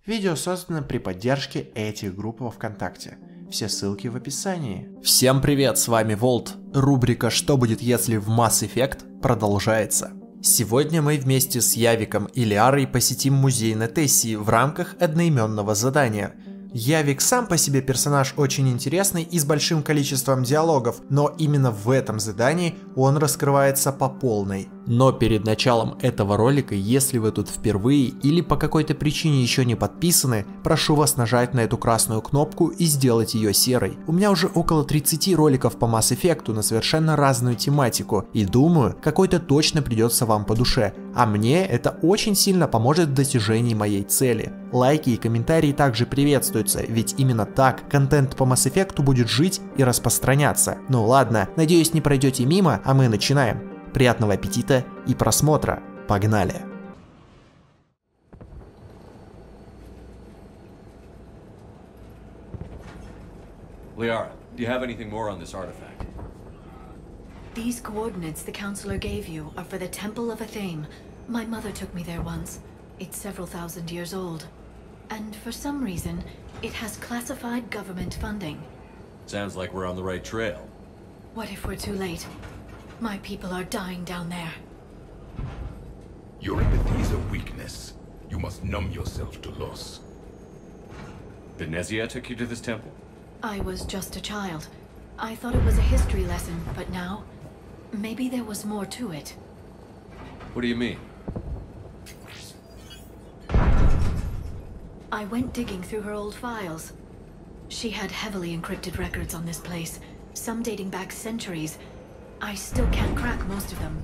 Видео создано при поддержке этих групп во ВКонтакте. Все ссылки в описании. Всем привет, с вами Волт. Рубрика «Что будет, если в Mass Effect» продолжается. Сегодня мы вместе с Явиком и Лиарой посетим музей на Тессии в рамках одноименного задания. Явик сам по себе персонаж очень интересный и с большим количеством диалогов, но именно в этом задании он раскрывается по полной. Но перед началом этого ролика, если вы тут впервые или по какой-то причине еще не подписаны, прошу вас нажать на эту красную кнопку и сделать ее серой. У меня уже около 30 роликов по Mass Effect на совершенно разную тематику, и думаю, какой-то точно придется вам по душе, а мне это очень сильно поможет в достижении моей цели. Лайки и комментарии также приветствуются, ведь именно так контент по Mass Effect будет жить и распространяться. Ну ладно, надеюсь, не пройдете мимо, а мы начинаем. Приятного аппетита и просмотра. Погнали! Liara, do you have anything more on this artifact? These coordinates the Counselor gave you are for the Temple of Athame. My mother took me there once. It's several thousand years old. And for some reason, it has classified government funding. Sounds like we're on the right trail. What if we're too late? My people are dying down there. Your empathy is a weakness. You must numb yourself to loss. Benezia took you to this temple? I was just a child. I thought it was a history lesson, but now, maybe there was more to it. What do you mean? I went digging through her old files. She had heavily encrypted records on this place, some dating back centuries. I still can't crack most of them.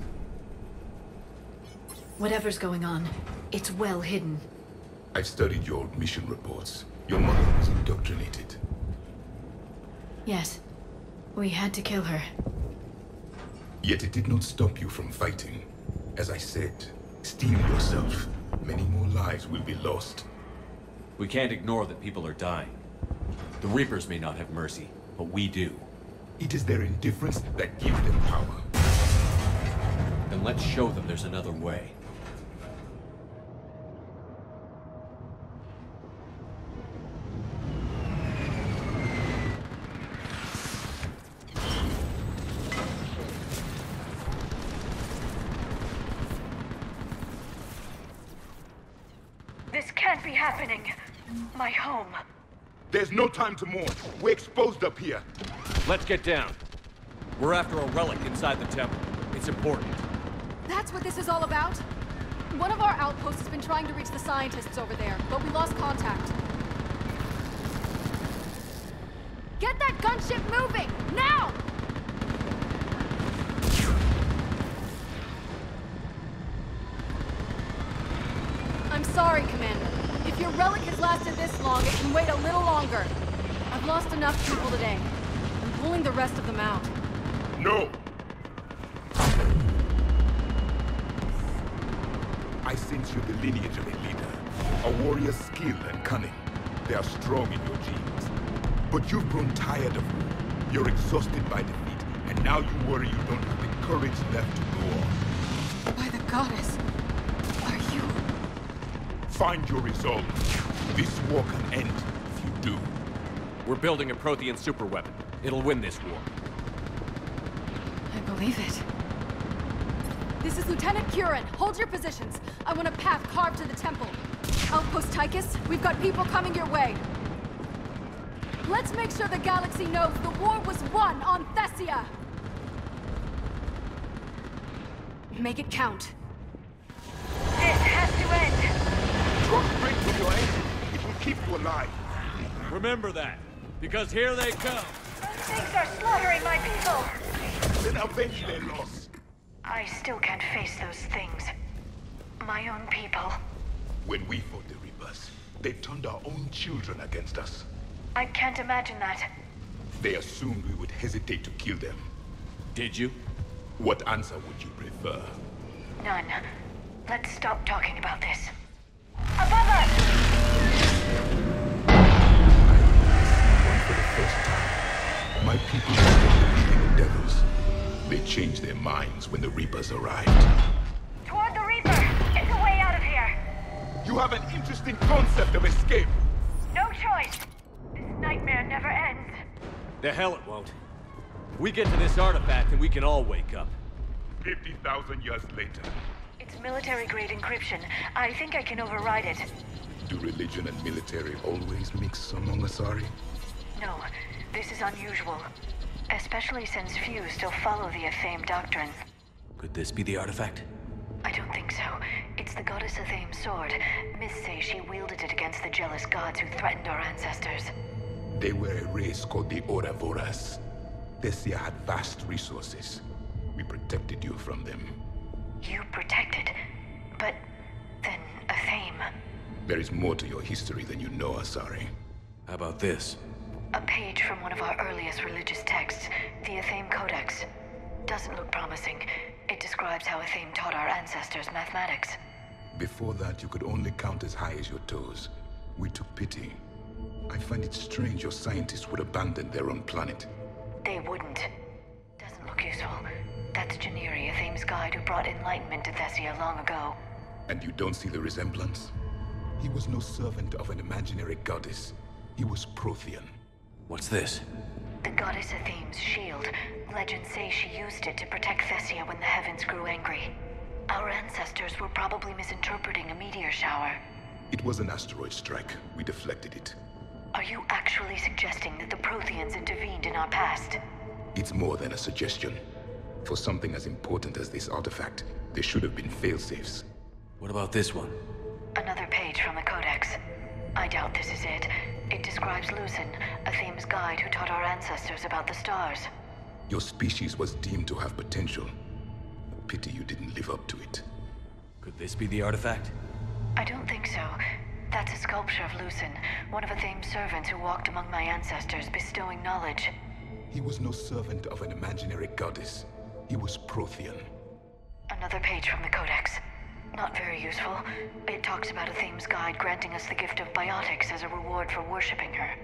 Whatever's going on, it's well hidden. I've studied your old mission reports. Your mother was indoctrinated. Yes, we had to kill her. Yet it did not stop you from fighting. As I said, steel yourself. Many more lives will be lost. We can't ignore that people are dying. The Reapers may not have mercy, but we do. It is their indifference that gives them power. Then let's show them there's another way. This can't be happening. My home. There's no time to mourn. We're exposed up here. Let's get down. We're after a relic inside the temple. It's important. That's what this is all about? One of our outposts has been trying to reach the scientists over there, but we lost contact. Get that gunship moving! Now! I'm sorry, Commander. If your relic has lasted this long, it can wait a little longer. I've lost enough people today. I'm pulling the rest of them out. No! I sense you're the lineage of a leader. A warrior's skill and cunning. They are strong in your genes. But you've grown tired of war. You're exhausted by defeat, and now you worry you don't have the courage left to go on. By the goddess, are you... Find your resolve. This war can end if you do. We're building a Prothean superweapon. It'll win this war. I believe it. This is Lieutenant Curran. Hold your positions. I want a path carved to the temple. Outpost Tychus, we've got people coming your way. Let's make sure the galaxy knows the war was won on Thessia. Make it count. This has to end. Draw straight from your engine. It will keep you alive. Remember that, because here they come. Those things are slaughtering my people. Then avenge their loss. I still can't face those things. My own people. When we fought the Reapers, they turned our own children against us. I can't imagine that. They assumed we would hesitate to kill them. Did you? What answer would you prefer? None. Let's stop talking about this. Above us! For the first time, my people were the devils. They changed their minds when the Reapers arrived. Toward the Reaper! It's a way out of here! You You have an interesting concept of escape. No choice. This nightmare never ends. The hell it won't. We get to this artifact and we can all wake up. 50,000 years later. It's military-grade encryption. I think I can override it. Do religion and military always mix among Asari? No, this is unusual. Especially since few still follow the Athame doctrine. Could this be the artifact? I don't think so. It's the goddess Athame's sword. Myths say she wielded it against the jealous gods who threatened our ancestors. They were a race called the Oravoras. Thessia had vast resources. We protected you from them. You protected? But then Athame... There is more to your history than you know, Asari. How about this? A page from one of our earliest religious texts, the Athame Codex. Doesn't look promising. It describes how Athame taught our ancestors mathematics. Before that, you could only count as high as your toes. We took pity. I find it strange your scientists would abandon their own planet. They wouldn't. Doesn't look useful. That's Janiri, Athame's guide who brought enlightenment to Thessia long ago. And you don't see the resemblance? He was no servant of an imaginary goddess. He was Prothean. What's this? The goddess Athame's shield. Legends say she used it to protect Thessia when the heavens grew angry. Our ancestors were probably misinterpreting a meteor shower. It was an asteroid strike. We deflected it. Are you actually suggesting that the Protheans intervened in our past? It's more than a suggestion. For something as important as this artifact, there should have been failsafes. What about this one? Another page from the Codex. I doubt this is it. It describes Lucen, Athame's guide who taught our ancestors about the stars. Your species was deemed to have potential. A pity you didn't live up to it. Could this be the artifact? I don't think so. That's a sculpture of Lucen, one of Athame's servants who walked among my ancestors, bestowing knowledge. He was no servant of an imaginary goddess. He was Prothean. Another page from the Codex. Not very useful. It talks about Athame's guide granting us the gift of biotics as a reward for worshipping her.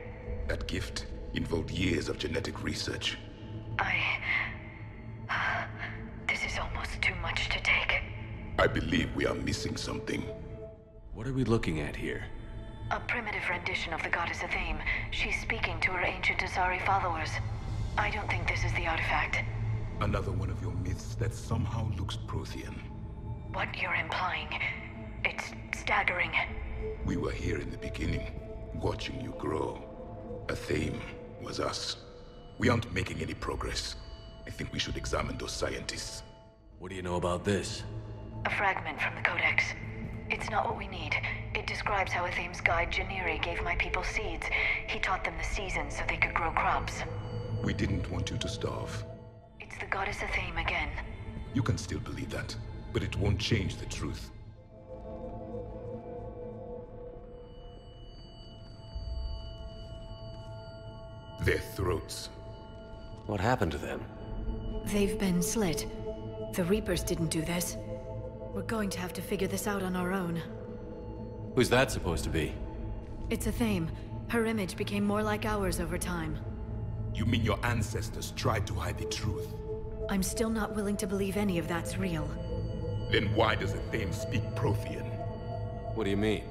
That gift involved years of genetic research. This is almost too much to take. I believe we are missing something. What are we looking at here? A primitive rendition of the goddess Athame. She's speaking to her ancient Asari followers. I don't think this is the artifact. Another one of your myths that somehow looks Prothean. What you're implying, it's staggering. We were here in the beginning, watching you grow. Athame was us. We aren't making any progress. I think we should examine those scientists. What do you know about this? A fragment from the Codex. It's not what we need. It describes how Athame's guide Janiri gave my people seeds. He taught them the seasons so they could grow crops. We didn't want you to starve. It's the goddess Athame again. You can still believe that, but it won't change the truth. Their throats. What happened to them? They've been slit. The Reapers didn't do this. We're going to have to figure this out on our own. Who's that supposed to be? It's Athame. Her image became more like ours over time. You mean your ancestors tried to hide the truth? I'm still not willing to believe any of that's real. Then why does Athame speak Prothean? What do you mean?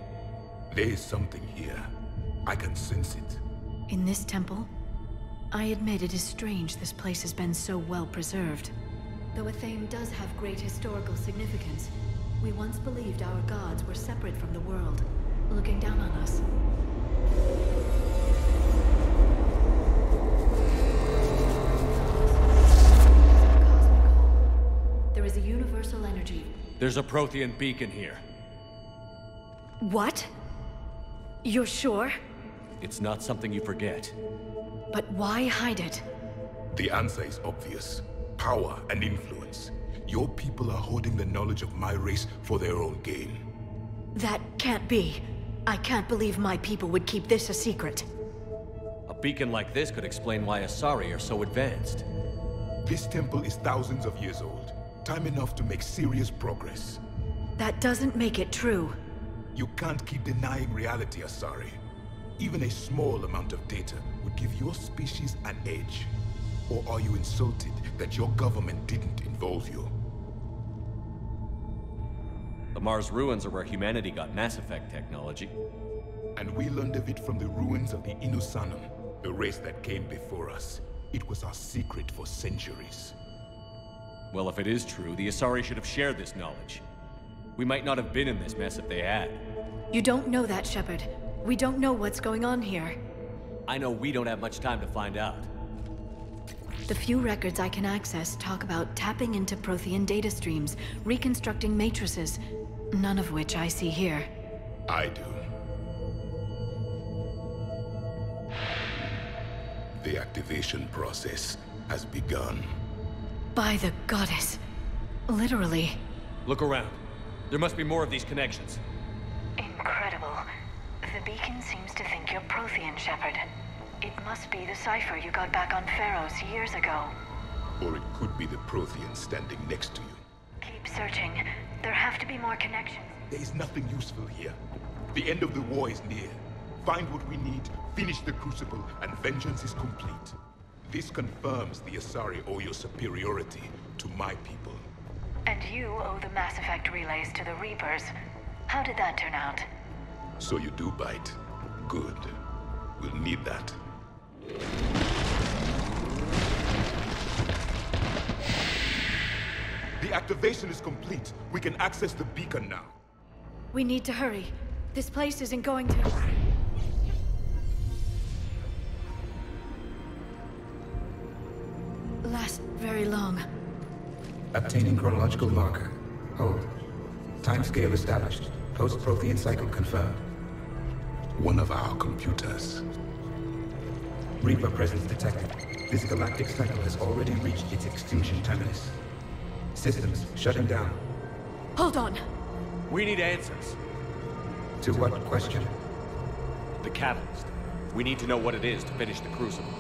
There is something here. I can sense it. In this temple? I admit it is strange this place has been so well preserved. Though Athame does have great historical significance, we once believed our gods were separate from the world, looking down on us. There is a universal energy. There's a Prothean beacon here. What? You're sure? It's not something you forget. But why hide it? The answer is obvious. Power and influence. Your people are holding the knowledge of my race for their own gain. That can't be. I can't believe my people would keep this a secret. A beacon like this could explain why Asari are so advanced. This temple is thousands of years old. Time enough to make serious progress. That doesn't make it true. You can't keep denying reality, Asari. Even a small amount of data would give your species an edge. Or are you insulted that your government didn't involve you? The Mars ruins are where humanity got Mass Effect technology. And we learned of it from the ruins of the Inusanum, the race that came before us. It was our secret for centuries. Well, if it is true, the Asari should have shared this knowledge. We might not have been in this mess if they had. You don't know that, Shepard. We don't know what's going on here. I know we don't have much time to find out. The few records I can access talk about tapping into Prothean data streams, reconstructing matrices, none of which I see here. I do. The activation process has begun. By the goddess. Literally. Look around. There must be more of these connections. Incredible. The beacon seems to think you're Prothean, Shepard. It must be the cipher you got back on Pharaohs years ago. Or it could be the Prothean standing next to you. Keep searching. There have to be more connections. There is nothing useful here. The end of the war is near. Find what we need, finish the Crucible, and vengeance is complete. This confirms the Asari owe your superiority to my people. And you owe the Mass Effect relays to the Reapers. How did that turn out? So you do bite. Good. We'll need that. The activation is complete. We can access the beacon now. We need to hurry. This place isn't going to... last very long. Obtaining chronological marker. Hold. Timescale established. Post-Prothean cycle confirmed. One of our computers. Reaper presence detected. This galactic cycle has already reached its extinction terminus. Systems shutting down. Hold on. We need answers. To what question? The catalyst. We need to know what it is to finish the Crucible.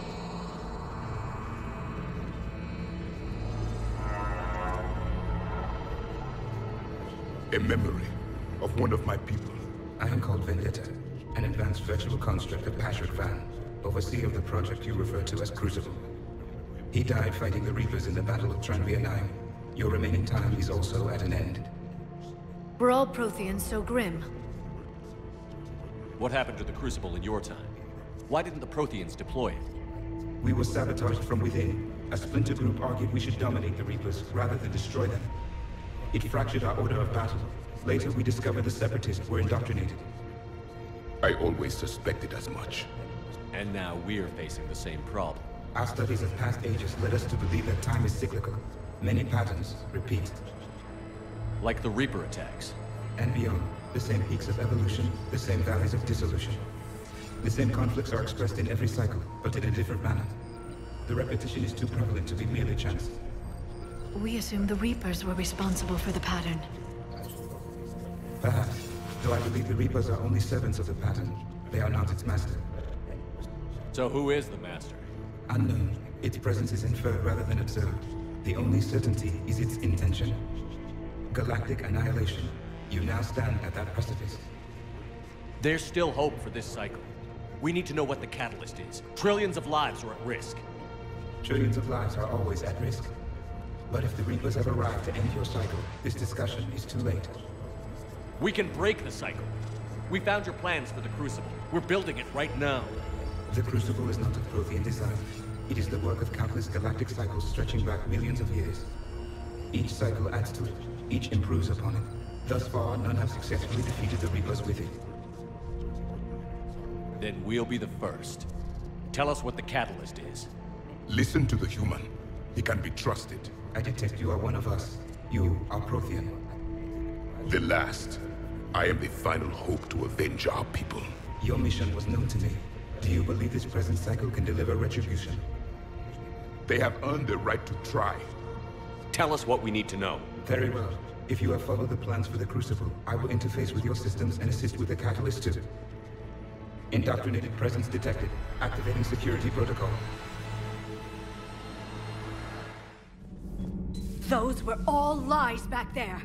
A memory of one of my people. I am called Vendetta, an advanced virtual construct of Patrick Van, overseer of the project you refer to as Crucible. He died fighting the Reapers in the Battle of Tranvia 9. Your remaining time is also at an end. We're all Protheans so grim. What happened to the Crucible in your time? Why didn't the Protheans deploy it? We were sabotaged from within. A splinter group argued we should dominate the Reapers rather than destroy them. It fractured our order of battle. Later, we discovered the Separatists were indoctrinated. I always suspected as much. And now we're facing the same problem. Our studies of past ages led us to believe that time is cyclical. Many patterns repeat. Like the Reaper attacks. And beyond, the same peaks of evolution, the same valleys of dissolution. The same conflicts are expressed in every cycle, but in a different manner. The repetition is too prevalent to be merely chance. We assumed the Reapers were responsible for the pattern. Perhaps, though I believe the Reapers are only servants of the pattern. They are not its master. So who is the master? Unknown. Its presence is inferred rather than observed. The only certainty is its intention. Galactic annihilation. You now stand at that precipice. There's still hope for this cycle. We need to know what the catalyst is. Trillions of lives are at risk. Trillions of lives are always at risk. But if the Reapers have arrived to end your cycle, this discussion is too late. We can break the cycle. We found your plans for the Crucible. We're building it right now. The Crucible is not of Prothean design. It is the work of countless galactic cycles stretching back millions of years. Each cycle adds to it. Each improves upon it. Thus far, none have successfully defeated the Reapers with it. Then we'll be the first. Tell us what the catalyst is. Listen to the human. He can be trusted. I detect you are one of us. You are Prothean. The last. I am the final hope to avenge our people. Your mission was known to me. Do you believe this present cycle can deliver retribution? They have earned the right to try. Tell us what we need to know. Very well. If you have followed the plans for the Crucible, I will interface with your systems and assist with the catalyst too. Indoctrinated presence detected. Activating security protocol. Those were all lies back there.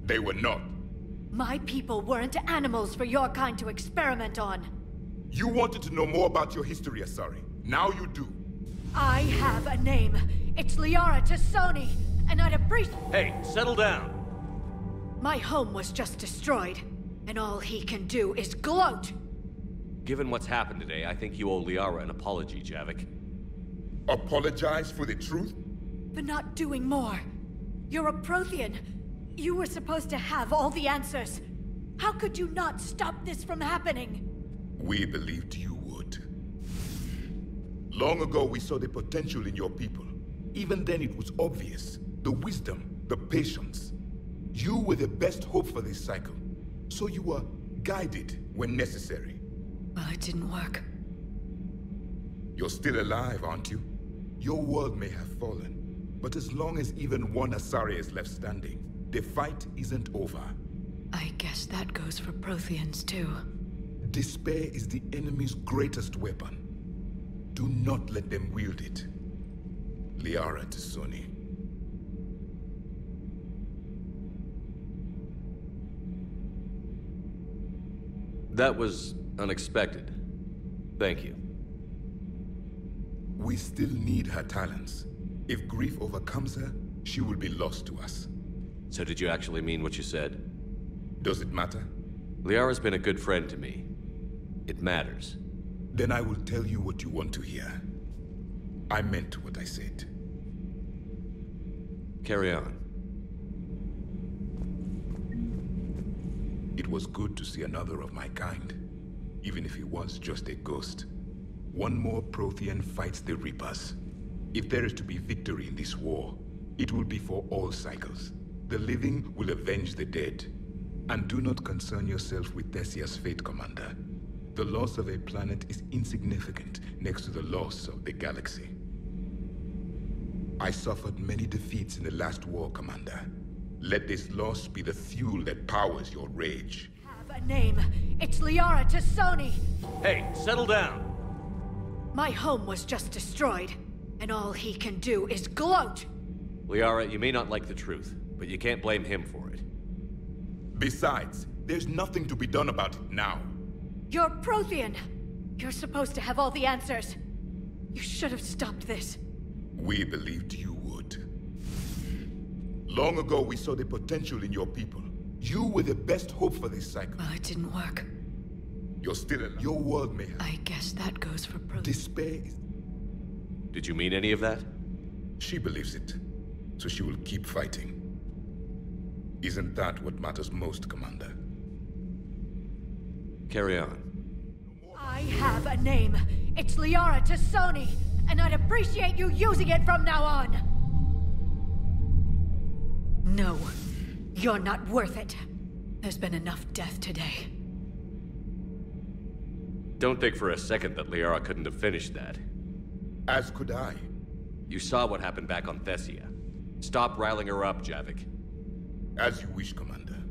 They were not. My people weren't animals for your kind to experiment on. You wanted to know more about your history, Asari. Now you do. I have a name. It's Liara Tassoni, and I'd appreciate... Hey, settle down. My home was just destroyed, and all he can do is gloat. Given what's happened today, I think you owe Liara an apology, Javik. Apologize for the truth? For not doing more. You're a Prothean. You were supposed to have all the answers. How could you not stop this from happening? We believed you would. Long ago, we saw the potential in your people. Even then, it was obvious. The wisdom, the patience. You were the best hope for this cycle. So you were guided when necessary. Well, it didn't work. You're still alive, aren't you? Your world may have fallen, but as long as even one Asari is left standing, the fight isn't over. I guess that goes for Protheans, too. Despair is the enemy's greatest weapon. Do not let them wield it. Liara T'Soni. That was unexpected. Thank you. We still need her talents. If grief overcomes her, she will be lost to us. So did you actually mean what you said? Does it matter? Liara's been a good friend to me. It matters. Then I will tell you what you want to hear. I meant what I said. Carry on. It was good to see another of my kind, even if he was just a ghost. One more Prothean fights the Reapers. If there is to be victory in this war, it will be for all cycles. The living will avenge the dead. And do not concern yourself with Thessia's fate, Commander. The loss of a planet is insignificant next to the loss of the galaxy. I suffered many defeats in the last war, Commander. Let this loss be the fuel that powers your rage. Have a name. It's Liara T'Soni. Hey, settle down! My home was just destroyed, and all he can do is gloat. Liara, you may not like the truth, but you can't blame him for it. Besides, there's nothing to be done about it now. You're Prothean. You're supposed to have all the answers. You should have stopped this. We believed you would. Long ago, we saw the potential in your people. You were the best hope for this cycle. Well, it didn't work. You're still alive. Your world may have... I guess that goes for Prothean. Despair is... Did you mean any of that? She believes it, so she will keep fighting. Isn't that what matters most, Commander? Carry on. I have a name. It's Liara T'Soni, and I'd appreciate you using it from now on. No, you're not worth it. There's been enough death today. Don't think for a second that Liara couldn't have finished that. As could I. You saw what happened back on Thessia. Stop riling her up, Javik. As you wish, Commander.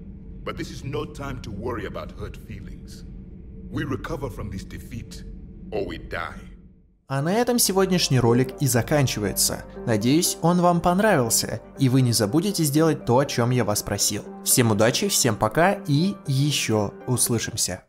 But this is no time to worry about hurt feelings. We recover from this defeat, or we die. А на этом сегодняшний ролик и заканчивается. Надеюсь, он вам понравился, и вы не забудете сделать то, о чем я вас просил. Всем удачи, всем пока и еще услышимся.